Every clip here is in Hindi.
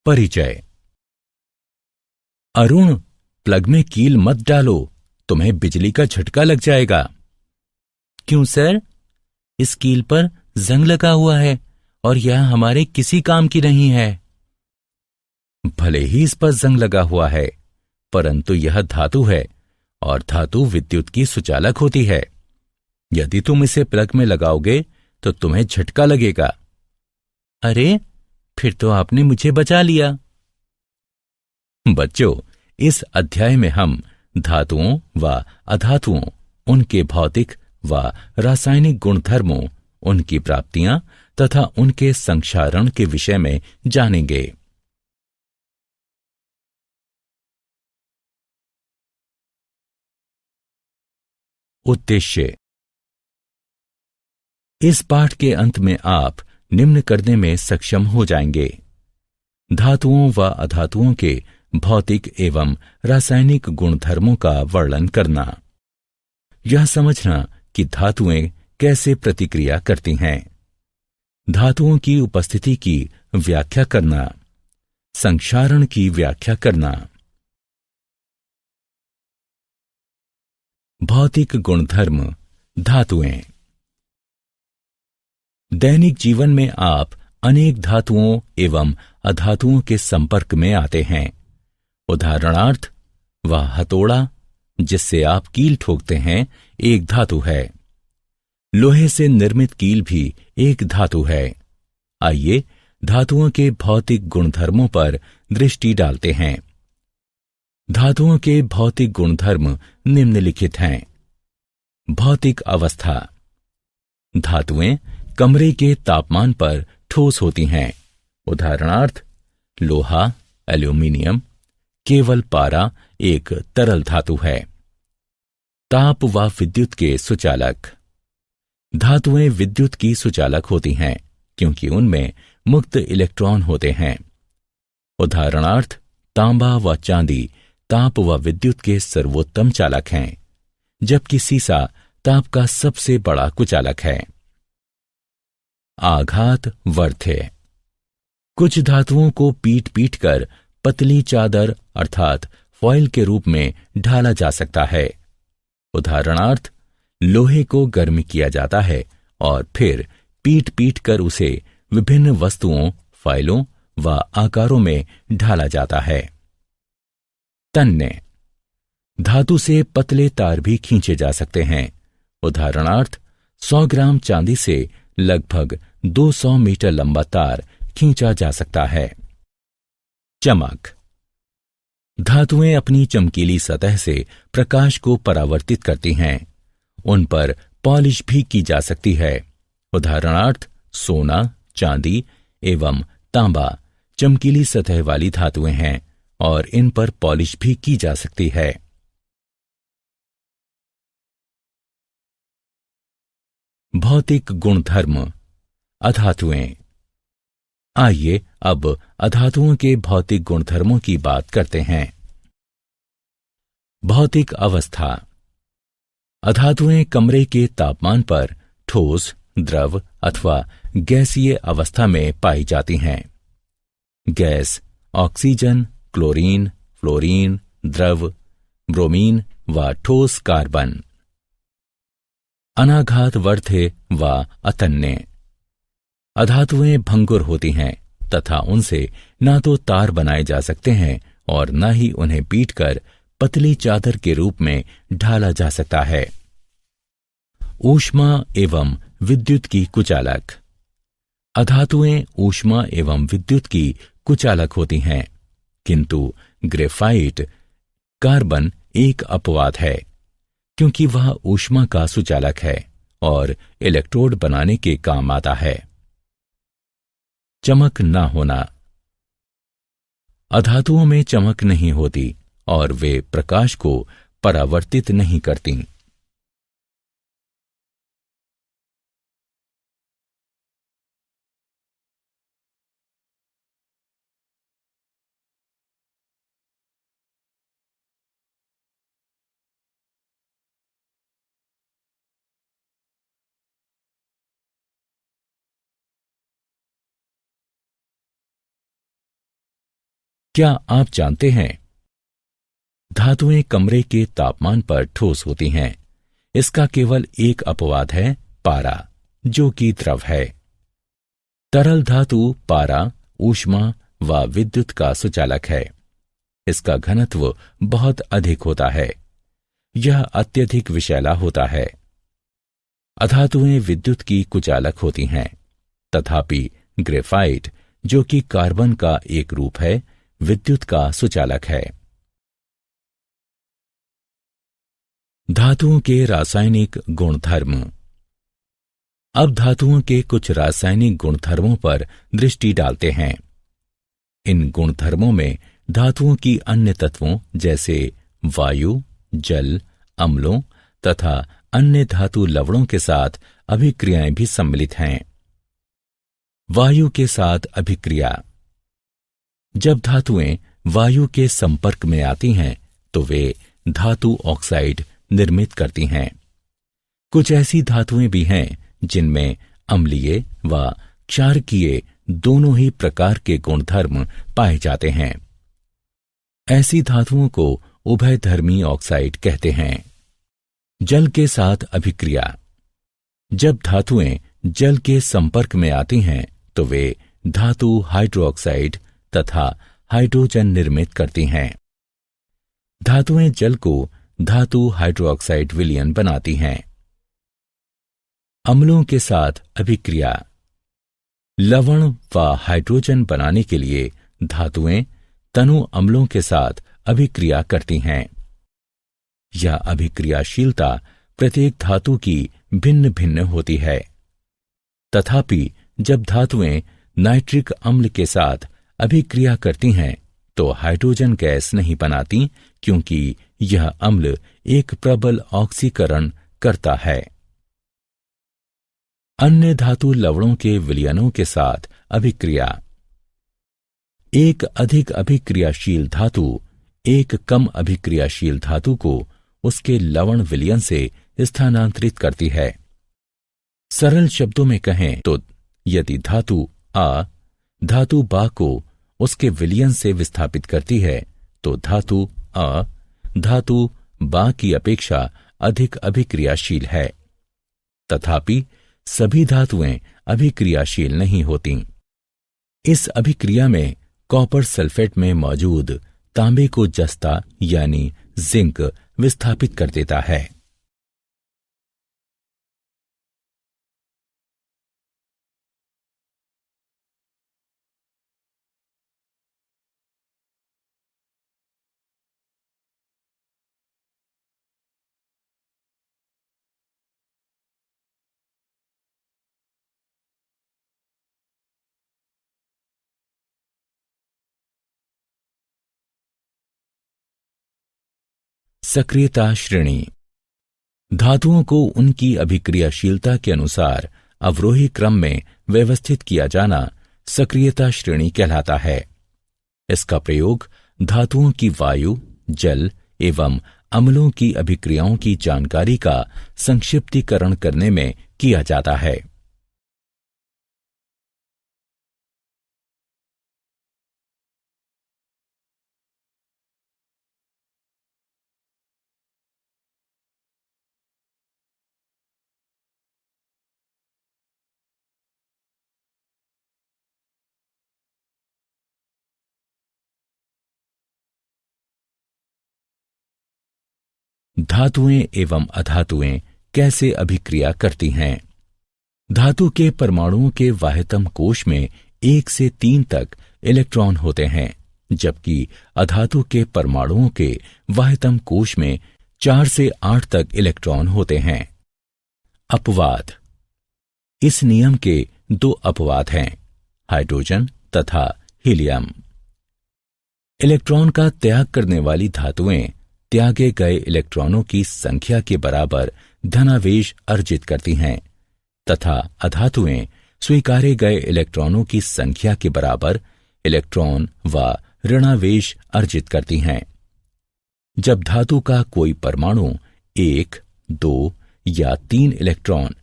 परिचय। अरुण, प्लग में कील मत डालो, तुम्हें बिजली का झटका लग जाएगा। क्यों सर? इस कील पर जंग लगा हुआ है और यह हमारे किसी काम की नहीं है। भले ही इस पर जंग लगा हुआ है, परंतु यह धातु है और धातु विद्युत की सुचालक होती है। यदि तुम इसे प्लग में लगाओगे तो तुम्हें झटका लगेगा। अरे, फिर तो आपने मुझे बचा लिया। बच्चों, इस अध्याय में हम धातुओं व अधातुओं, उनके भौतिक व रासायनिक गुणधर्मों, उनकी प्राप्तियां तथा उनके संक्षारण के विषय में जानेंगे। उद्देश्य। इस पाठ के अंत में आप निम्न करने में सक्षम हो जाएंगे: धातुओं व अधातुओं के भौतिक एवं रासायनिक गुणधर्मों का वर्णन करना, यह समझना कि धातुएं कैसे प्रतिक्रिया करती हैं, धातुओं की उपस्थिति की व्याख्या करना, संक्षारण की व्याख्या करना। भौतिक गुणधर्म धातुएं। दैनिक जीवन में आप अनेक धातुओं एवं अधातुओं के संपर्क में आते हैं। उदाहरणार्थ, वह हथौड़ा जिससे आप कील ठोकते हैं एक धातु है। लोहे से निर्मित कील भी एक धातु है। आइए धातुओं के भौतिक गुणधर्मों पर दृष्टि डालते हैं। धातुओं के भौतिक गुणधर्म निम्नलिखित हैं। भौतिक अवस्था। धातुएं कमरे के तापमान पर ठोस होती हैं। उदाहरणार्थ, लोहा, एल्यूमीनियम। केवल पारा एक तरल धातु है। ताप व विद्युत के सुचालक। धातुएं विद्युत की सुचालक होती हैं क्योंकि उनमें मुक्त इलेक्ट्रॉन होते हैं। उदाहरणार्थ, तांबा व चांदी ताप व विद्युत के सर्वोत्तम चालक हैं, जबकि सीसा ताप का सबसे बड़ा कुचालक है। आघात वर्ध्य। कुछ धातुओं को पीट पीट कर पतली चादर अर्थात फॉइल के रूप में ढाला जा सकता है। उदाहरणार्थ, लोहे को गर्म किया जाता है और फिर पीट पीट कर उसे विभिन्न वस्तुओं, फाइलों व आकारों में ढाला जाता है। तन्य। धातु से पतले तार भी खींचे जा सकते हैं। उदाहरणार्थ, 100 ग्राम चांदी से लगभग 200 मीटर लंबा तार खींचा जा सकता है। चमक। धातुएं अपनी चमकीली सतह से प्रकाश को परावर्तित करती हैं। उन पर पॉलिश भी की जा सकती है। उदाहरणार्थ, सोना, चांदी एवं तांबा चमकीली सतह वाली धातुएं हैं और इन पर पॉलिश भी की जा सकती है। भौतिक गुणधर्म अधातुएं। आइए अब अधातुओं के भौतिक गुणधर्मों की बात करते हैं। भौतिक अवस्था। अधातुएं कमरे के तापमान पर ठोस, द्रव अथवा गैसीय अवस्था में पाई जाती हैं। गैस ऑक्सीजन, क्लोरीन, फ्लोरीन, द्रव ब्रोमीन व ठोस कार्बन। अनाघात वर्ध्य व अतन्य। अधातुएं भंगुर होती हैं तथा उनसे ना तो तार बनाए जा सकते हैं और न ही उन्हें पीटकर पतली चादर के रूप में ढाला जा सकता है। ऊष्मा एवं विद्युत की कुचालक। अधातुएं ऊष्मा एवं विद्युत की कुचालक होती हैं, किंतु ग्रेफाइट कार्बन एक अपवाद है क्योंकि वह ऊष्मा का सुचालक है और इलेक्ट्रोड बनाने के काम आता है। चमक न होना। अधातुओं में चमक नहीं होती और वे प्रकाश को परावर्तित नहीं करती। क्या आप जानते हैं, धातुएं कमरे के तापमान पर ठोस होती हैं। इसका केवल एक अपवाद है, पारा, जो कि द्रव है। तरल धातु पारा ऊष्मा व विद्युत का सुचालक है। इसका घनत्व बहुत अधिक होता है। यह अत्यधिक विषैला होता है। अधातुएं विद्युत की कुचालक होती हैं, तथापि ग्रेफाइट, जो कि कार्बन का एक रूप है, विद्युत का सुचालक है। धातुओं के रासायनिक गुणधर्म। अब धातुओं के कुछ रासायनिक गुणधर्मों पर दृष्टि डालते हैं। इन गुणधर्मों में धातुओं की अन्य तत्वों जैसे वायु, जल, अम्लों तथा अन्य धातु लवणों के साथ अभिक्रियाएं भी सम्मिलित हैं। वायु के साथ अभिक्रिया। जब धातुएं वायु के संपर्क में आती हैं तो वे धातु ऑक्साइड निर्मित करती हैं। कुछ ऐसी धातुएं भी हैं जिनमें अम्लीय व क्षारकीय दोनों ही प्रकार के गुणधर्म पाए जाते हैं। ऐसी धातुओं को उभयधर्मी ऑक्साइड कहते हैं। जल के साथ अभिक्रिया। जब धातुएं जल के संपर्क में आती हैं तो वे धातु हाइड्रोक्साइड तथा हाइड्रोजन निर्मित करती हैं। धातुएं जल को धातु हाइड्रोक्साइड विलयन बनाती हैं। अम्लों के साथ अभिक्रिया। लवण व हाइड्रोजन बनाने के लिए धातुएं तनु अम्लों के साथ अभिक्रिया करती हैं। यह अभिक्रियाशीलता प्रत्येक धातु की भिन्न भिन्न होती है। तथापि जब धातुएं नाइट्रिक अम्ल के साथ अभिक्रिया करती हैं तो हाइड्रोजन गैस नहीं बनाती, क्योंकि यह अम्ल एक प्रबल ऑक्सीकरण करता है। अन्य धातु लवणों के विलयनों के साथ अभिक्रिया। एक अधिक अभिक्रियाशील धातु एक कम अभिक्रियाशील धातु को उसके लवण विलयन से स्थानांतरित करती है। सरल शब्दों में कहें तो यदि धातु आ धातु बा को उसके विलयन से विस्थापित करती है तो धातु अ धातु बा की अपेक्षा अधिक अभिक्रियाशील है। तथापि सभी धातुएं अभिक्रियाशील नहीं होतीं। इस अभिक्रिया में कॉपर सल्फेट में मौजूद तांबे को जस्ता यानी जिंक विस्थापित कर देता है। सक्रियता श्रेणी। धातुओं को उनकी अभिक्रियाशीलता के अनुसार अवरोही क्रम में व्यवस्थित किया जाना सक्रियता श्रेणी कहलाता है। इसका प्रयोग धातुओं की वायु, जल एवं अम्लों की अभिक्रियाओं की जानकारी का संक्षिप्तीकरण करने में किया जाता है। धातुएं एवं अधातुएं कैसे अभिक्रिया करती हैं? धातु के परमाणुओं के वाह्यतम कोश में 1 से 3 तक इलेक्ट्रॉन होते हैं, जबकि अधातु के परमाणुओं के वाह्यतम कोश में 4 से 8 तक इलेक्ट्रॉन होते हैं। अपवाद। इस नियम के 2 अपवाद हैं, हाइड्रोजन तथा हीलियम। इलेक्ट्रॉन का त्याग करने वाली धातुएं त्यागे गए इलेक्ट्रॉनों की संख्या के बराबर धनावेश अर्जित करती हैं तथा अधातुएं स्वीकारे गए इलेक्ट्रॉनों की संख्या के बराबर इलेक्ट्रॉन व ऋणावेश अर्जित करती हैं। जब धातु का कोई परमाणु 1, 2 या 3 इलेक्ट्रॉन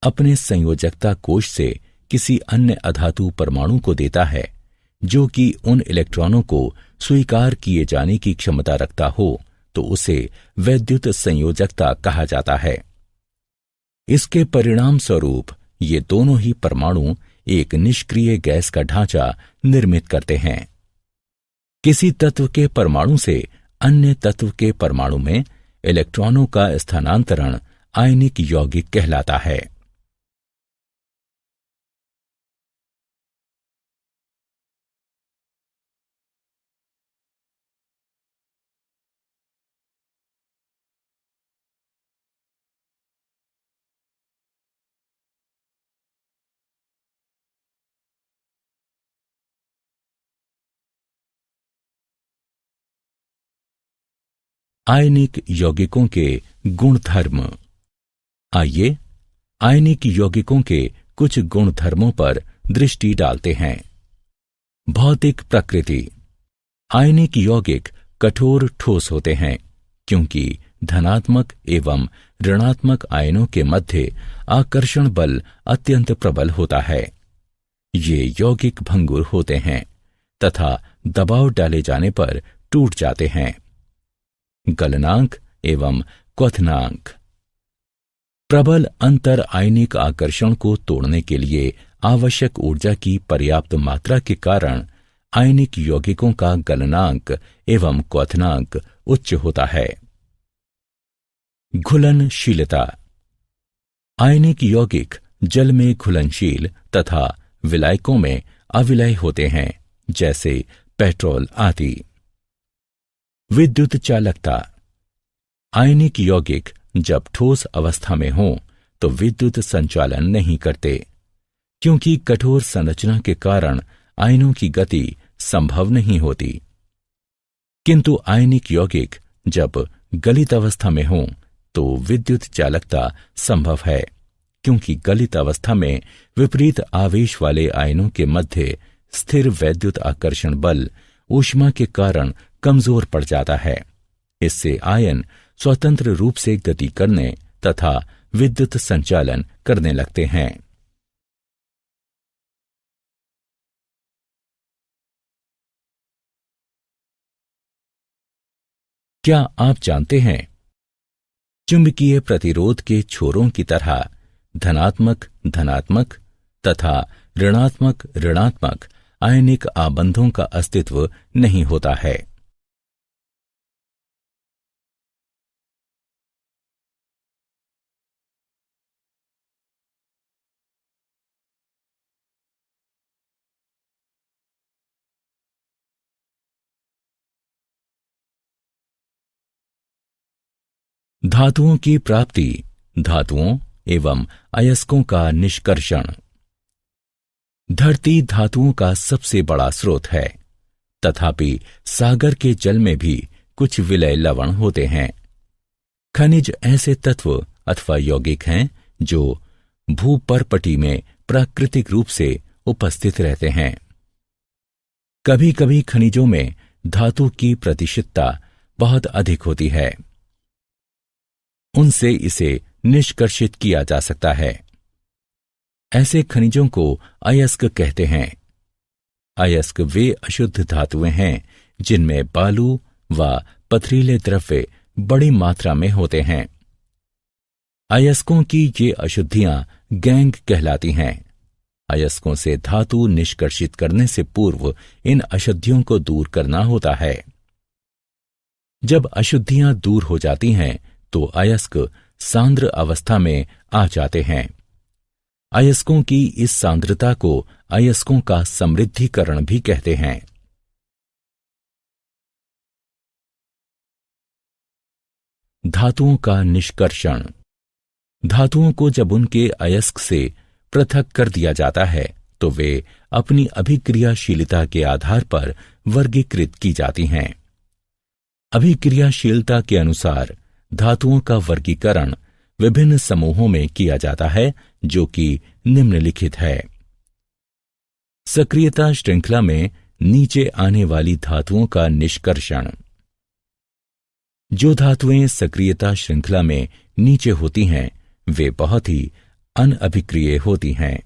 अपने संयोजकता कोश से किसी अन्य अधातु परमाणु को देता है, जो कि उन इलेक्ट्रॉनों को स्वीकार किए जाने की क्षमता रखता हो तो उसे वैद्युत संयोजकता कहा जाता है। इसके परिणाम स्वरूप ये दोनों ही परमाणु एक निष्क्रिय गैस का ढांचा निर्मित करते हैं। किसी तत्व के परमाणु से अन्य तत्व के परमाणु में इलेक्ट्रॉनों का स्थानांतरण आयनिक यौगिक कहलाता है। आयनिक यौगिकों के गुणधर्म। आइए आयनिक यौगिकों के कुछ गुणधर्मों पर दृष्टि डालते हैं। भौतिक प्रकृति। आयनिक यौगिक कठोर ठोस होते हैं क्योंकि धनात्मक एवं ऋणात्मक आयनों के मध्य आकर्षण बल अत्यंत प्रबल होता है। ये यौगिक भंगुर होते हैं तथा दबाव डाले जाने पर टूट जाते हैं। गलनांक एवं क्वथनांक। प्रबल अंतर आयनिक आकर्षण को तोड़ने के लिए आवश्यक ऊर्जा की पर्याप्त मात्रा के कारण आयनिक यौगिकों का गलनांक एवं क्वथनांक उच्च होता है। घुलनशीलता। आयनिक यौगिक जल में घुलनशील तथा विलायकों में अविलय होते हैं, जैसे पेट्रोल आदि। विद्युत चालकता। आयनिक यौगिक जब ठोस अवस्था में हों तो विद्युत संचालन नहीं करते क्योंकि कठोर संरचना के कारण आयनों की गति संभव नहीं होती। किंतु आयनिक यौगिक जब गलित अवस्था में हों तो विद्युत चालकता संभव है क्योंकि गलित अवस्था में विपरीत आवेश वाले आयनों के मध्य स्थिर वैद्युत आकर्षण बल ऊष्मा के कारण कमजोर पड़ जाता है। इससे आयन स्वतंत्र रूप से गति करने तथा विद्युत संचालन करने लगते हैं। क्या आप जानते हैं चुंबकीय प्रतिरोध के छोरों की तरह धनात्मक धनात्मक तथा ऋणात्मक ऋणात्मक आयनिक आबंधों का अस्तित्व नहीं होता है। धातुओं की प्राप्ति, धातुओं एवं अयस्कों का निष्कर्षण। धरती धातुओं का सबसे बड़ा स्रोत है, तथापि सागर के जल में भी कुछ विलय लवण होते हैं। खनिज ऐसे तत्व अथवा यौगिक हैं जो भूपर्पटी में प्राकृतिक रूप से उपस्थित रहते हैं। कभी कभी खनिजों में धातु की प्रतिशतता बहुत अधिक होती है, उनसे इसे निष्कर्षित किया जा सकता है। ऐसे खनिजों को अयस्क कहते हैं। अयस्क वे अशुद्ध धातुएं हैं जिनमें बालू व पथरीले द्रव्य बड़ी मात्रा में होते हैं। अयस्कों की ये अशुद्धियां गैंग कहलाती हैं। अयस्कों से धातु निष्कर्षित करने से पूर्व इन अशुद्धियों को दूर करना होता है। जब अशुद्धियां दूर हो जाती हैं तो अयस्क सांद्र अवस्था में आ जाते हैं। अयस्कों की इस सांद्रता को अयस्कों का समृद्धिकरण भी कहते हैं। धातुओं का निष्कर्षण। धातुओं को जब उनके अयस्क से पृथक कर दिया जाता है तो वे अपनी अभिक्रियाशीलता के आधार पर वर्गीकृत की जाती हैं। अभिक्रियाशीलता के अनुसार धातुओं का वर्गीकरण विभिन्न समूहों में किया जाता है, जो कि निम्नलिखित है। सक्रियता श्रृंखला में नीचे आने वाली धातुओं का निष्कर्षण। जो धातुएं सक्रियता श्रृंखला में नीचे होती हैं वे बहुत ही अनअभिक्रिय होती हैं।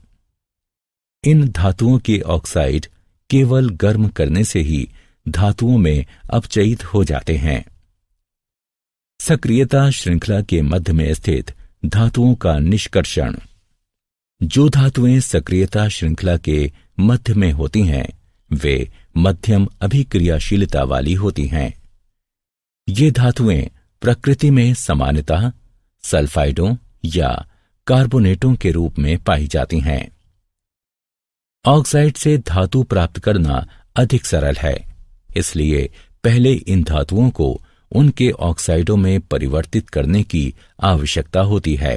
इन धातुओं के ऑक्साइड केवल गर्म करने से ही धातुओं में अपचयित हो जाते हैं। सक्रियता श्रृंखला के मध्य में स्थित धातुओं का निष्कर्षण। जो धातुएं सक्रियता श्रृंखला के मध्य में होती हैं वे मध्यम अभिक्रियाशीलता वाली होती हैं। ये धातुएं प्रकृति में सामान्यतः सल्फाइडों या कार्बोनेटों के रूप में पाई जाती हैं। ऑक्साइड से धातु प्राप्त करना अधिक सरल है, इसलिए पहले इन धातुओं को उनके ऑक्साइडों में परिवर्तित करने की आवश्यकता होती है।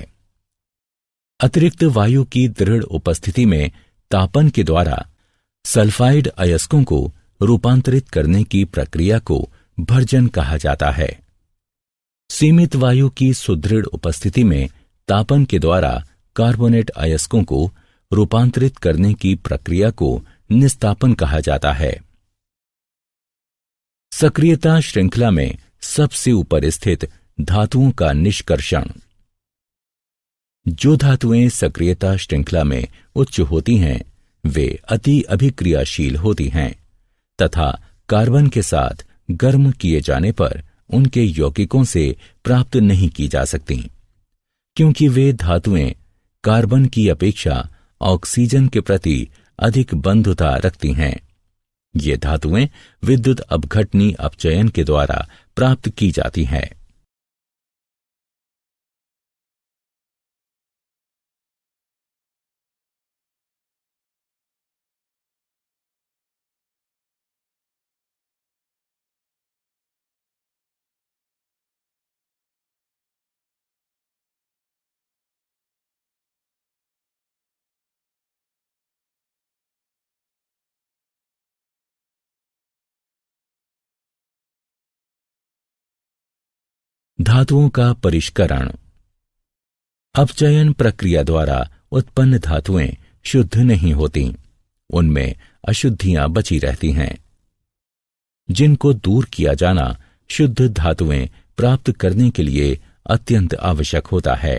अतिरिक्त वायु की दृढ़ उपस्थिति में तापन के द्वारा सल्फाइड अयस्कों को रूपांतरित करने की प्रक्रिया को भर्जन कहा जाता है। सीमित वायु की सुदृढ़ उपस्थिति में तापन के द्वारा कार्बोनेट अयस्कों को रूपांतरित करने की प्रक्रिया को निस्तापन कहा जाता है। सक्रियता श्रृंखला में सबसे ऊपर स्थित धातुओं का निष्कर्षण। जो धातुएं सक्रियता श्रृंखला में उच्च होती हैं वे अति अभिक्रियाशील होती हैं तथा कार्बन के साथ गर्म किए जाने पर उनके यौगिकों से प्राप्त नहीं की जा सकती, क्योंकि वे धातुएं कार्बन की अपेक्षा ऑक्सीजन के प्रति अधिक बंधुता रखती हैं। ये धातुएं विद्युत अपघटनी अपचयन के द्वारा प्राप्त की जाती हैं। धातुओं का परिष्करण। अपचयन प्रक्रिया द्वारा उत्पन्न धातुएं शुद्ध नहीं होती, उनमें अशुद्धियां बची रहती हैं, जिनको दूर किया जाना शुद्ध धातुएं प्राप्त करने के लिए अत्यंत आवश्यक होता है।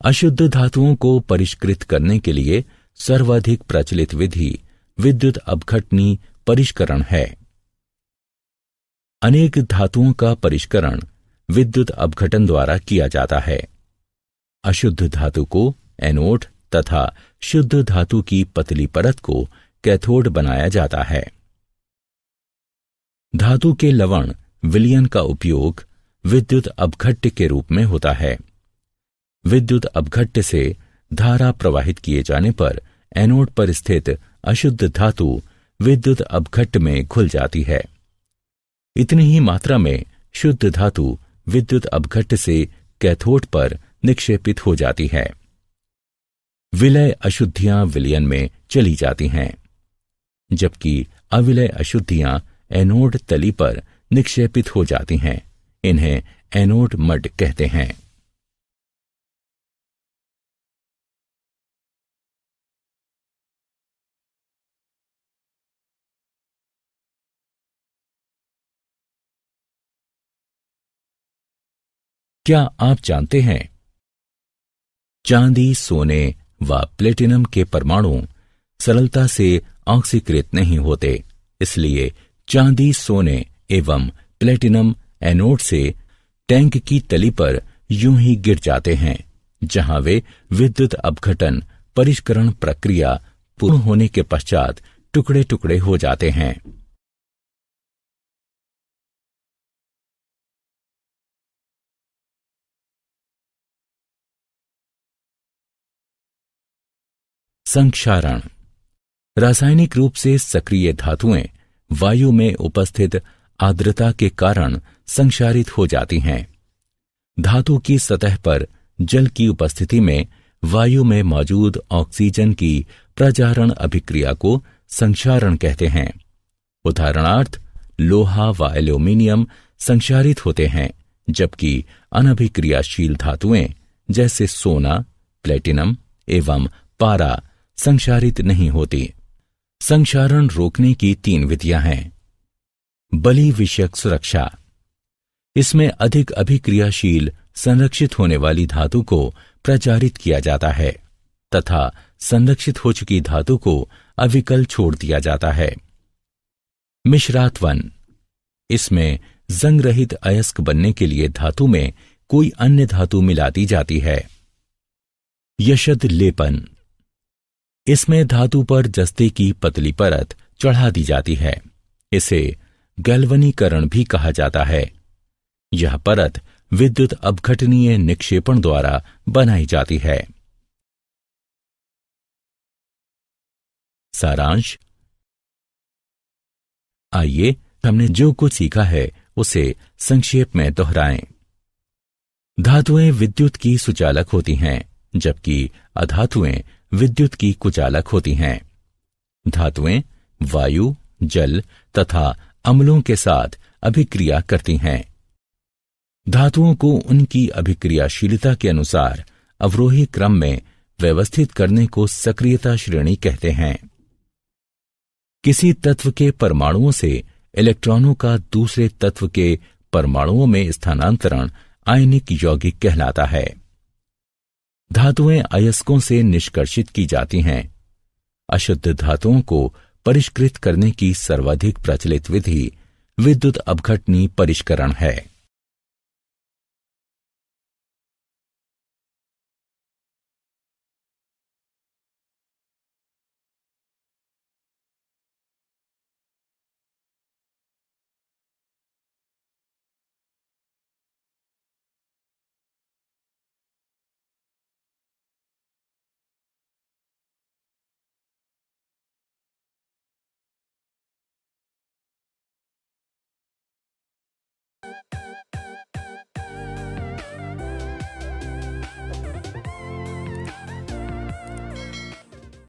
अशुद्ध धातुओं को परिष्कृत करने के लिए सर्वाधिक प्रचलित विधि विद्युत अपघटनी परिष्करण है। अनेक धातुओं का परिष्करण विद्युत अपघटन द्वारा किया जाता है। अशुद्ध धातु को एनोड तथा शुद्ध धातु की पतली परत को कैथोड बनाया जाता है। धातु के लवण विलयन का उपयोग विद्युत अपघट्य के रूप में होता है। विद्युत अपघट्य से धारा प्रवाहित किए जाने पर एनोड पर स्थित अशुद्ध धातु विद्युत अपघट्य में घुल जाती है। इतनी ही मात्रा में शुद्ध धातु विद्युत अपघट्य से कैथोड पर निक्षेपित हो जाती है। विलय अशुद्धियां विलयन में चली जाती हैं, जबकि अविलय अशुद्धियां एनोड तली पर निक्षेपित हो जाती हैं। इन्हें एनोड मड कहते हैं। क्या आप जानते हैं चांदी, सोने व प्लेटिनम के परमाणु सरलता से ऑक्सीकृत नहीं होते, इसलिए चांदी, सोने एवं प्लेटिनम एनोड से टैंक की तली पर यूं ही गिर जाते हैं, जहां वे विद्युत अपघटन परिष्करण प्रक्रिया पूर्ण होने के पश्चात टुकड़े टुकड़े हो जाते हैं। संक्षारण। रासायनिक रूप से सक्रिय धातुएं वायु में उपस्थित आर्द्रता के कारण संक्षारित हो जाती हैं। धातु की सतह पर जल की उपस्थिति में वायु में मौजूद ऑक्सीजन की प्रजारण अभिक्रिया को संक्षारण कहते हैं। उदाहरणार्थ लोहा व एल्यूमीनियम संक्षारित होते हैं, जबकि अनभिक्रियाशील धातुएं जैसे सोना, प्लेटिनम एवं पारा संक्षारित नहीं होती। संक्षारण रोकने की 3 विधियां हैं। बलि विषयक सुरक्षा। इसमें अधिक अभिक्रियाशील संरक्षित होने वाली धातु को प्रचारित किया जाता है तथा संरक्षित हो चुकी धातु को अविकल छोड़ दिया जाता है। मिश्रात वन, इसमें जंग रहित अयस्क बनने के लिए धातु में कोई अन्य धातु मिला दी जाती है। यशद लेपन, इसमें धातु पर जस्ते की पतली परत चढ़ा दी जाती है। इसे गैल्वनीकरण भी कहा जाता है। यह परत विद्युत अपघटनीय निक्षेपण द्वारा बनाई जाती है। सारांश, आइए हमने जो कुछ सीखा है उसे संक्षेप में दोहराएं। धातुएं विद्युत की सुचालक होती हैं, जबकि अधातुएं विद्युत की कुचालक होती हैं। धातुएं वायु, जल तथा अम्लों के साथ अभिक्रिया करती हैं। धातुओं को उनकी अभिक्रियाशीलता के अनुसार अवरोही क्रम में व्यवस्थित करने को सक्रियता श्रेणी कहते हैं। किसी तत्व के परमाणुओं से इलेक्ट्रॉनों का दूसरे तत्व के परमाणुओं में स्थानांतरण आयनिक यौगिक कहलाता है। धातुएं अयस्कों से निष्कर्षित की जाती हैं। अशुद्ध धातुओं को परिष्कृत करने की सर्वाधिक प्रचलित विधि विद्युत अपघटनी परिष्करण है।